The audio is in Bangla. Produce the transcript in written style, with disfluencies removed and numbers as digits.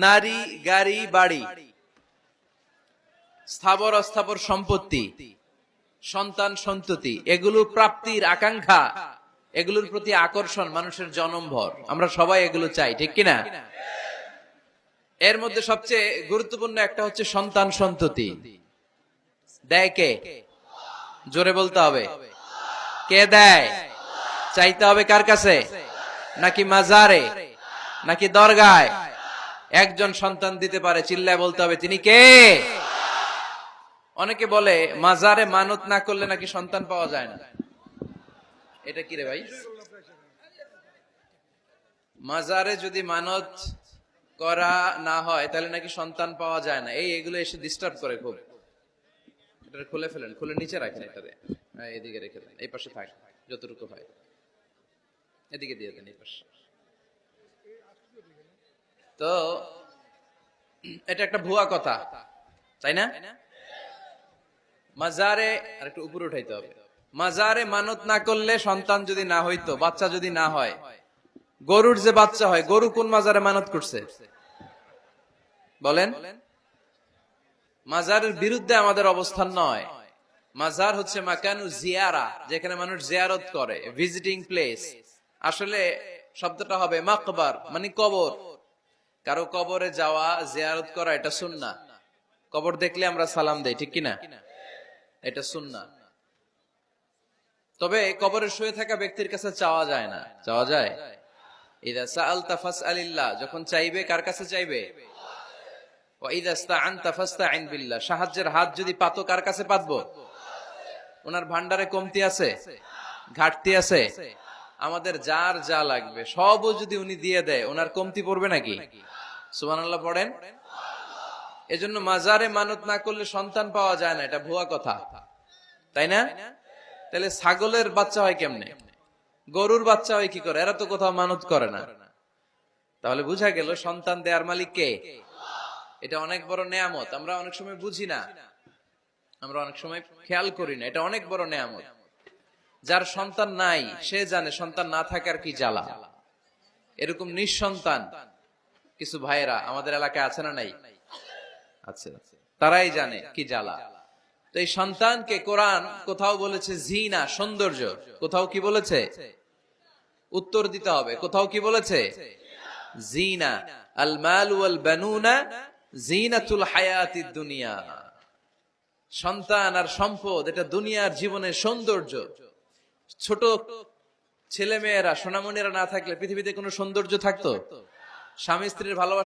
নারী, গাড়ি, বাড়ি, স্থাবর অস্থাবর সম্পত্তি, সন্তান সন্ততি, এগুলো প্রাপ্তির আকাঙ্ক্ষা, এগুলোর প্রতি আকর্ষণ মানুষের জনমভর। আমরা সবাই এগুলো চাই, ঠিক কিনা? এর মধ্যে সবচেয়ে গুরুত্বপূর্ণ একটা হচ্ছে সন্তান সন্ততি। দেয় কে? জোরে বলতে হবে, কে দেয়? চাইতে হবে কার কাছে? নাকি মাজারে, নাকি দরগায়? একজন সন্তান দিতে পারে, চিল্লায় বলতে হবে তিনি কে? অনেকে বলে মাজারে মানত না করলে নাকি সন্তান পাওয়া যায় না। এটা কি রে ভাই? মাজারে যদি মানত করা না হয় তাহলে নাকি সন্তান পাওয়া যায় না। এগুলো এসে ডিস্টার্ব করে খুব। এটা খুলে ফেলেন, খুলে নিচে রাখেন, এটাতে এদিকে রেখে দেন, এই পাশে থাক যতটুকু হয়, এদিকে দিয়ে দেন এই পাশে। তো এটা একটা ভুয়া কথা, তাই না? মাজারে আর একটু উপরে উঠাইতে হবে। মাজারে মানত না করলে সন্তান যদি না হইতো, বাচ্চা যদি না হয়, গরুর যে বাচ্চা হয়, গরু কোন মাজারে মানত করছে বলেন? মাজারের বিরুদ্ধে আমাদের অবস্থান নয়। মাজার হচ্ছে মাকানু জিয়ারা, যেখানে মানুষ জিয়ারত করে, ভিজিটিং প্লেস। আসলে শব্দটা হবে মাকবার, মানে কবর। কারো কবরে যাওয়া, জিয়ারত করা, এটা সুন্নাহ। কবর দেখলে আমরা সালাম দেই, ঠিক কিনা? এটা সুন্নাহ। তবে কবরে শুয়ে থাকা ব্যক্তির কাছে চাওয়া যায় না। চাওয়া যায়? ইযা সাআলতা ফাসআলিল্লাহ, যখন চাইবে কার কাছে চাইবে? ওয়া ইযা ইসতাআনতা ফাসতাইন বিল্লাহ, সাহায্যের হাত যদি পাতো কার কাছে পাতবো? ওনার ভান্ডারে কমতি আছে, ঘাটতি আছে, আমাদের যার যা লাগবে সবও যদি উনি দিয়ে দেয়, ওনার কমতি পড়বে নাকি? সুবহানাল্লাহ পড়েন। এজন্য মাজারে মানত না করলে সন্তান পাওয়া যায় না, এটা ভুয়া কথা, তাই না? তাহলে ছাগলের বাচ্চা হয় কেমনে? গরুর বাচ্চা হয় কি করে? এরা তো কোথাও মানত করে না। তাহলে বুঝা গেল সন্তান দেয়ার মালিক কে? এটা অনেক বড় নেয়ামত। আমরা অনেক সময় বুঝি না, আমরা অনেক সময় খেয়াল করি না, এটা অনেক বড় নেয়ামত। যার সন্তান নাই সে জানে সন্তান না থাকার কি জ্বালা। এরকম নিঃসন্তান কিছু ভাইয়েরা আমাদের এলাকায় আছে না নাই? আছে। তারাই জানে কি জ্বালা। তো এই সন্তানকে কোরআন কোথাও বলেছে জিনা, সৌন্দর্য, কোথাও কি বলেছে? উত্তর দিতে হবে। কোথাও কি বলেছে? জিনা। আল মাল ওয়াল বানুনা জিনাতুল হায়াতিদ দুনিয়া। সন্তান আর সম্পদ এটা দুনিয়ার জীবনের সৌন্দর্য। ছোট ছেলে মেয়েরা, সোনামণিরা না থাকলে পৃথিবীতে কোনো সৌন্দর্য থাকতো? স্বামী স্ত্রীর ভালোবাসা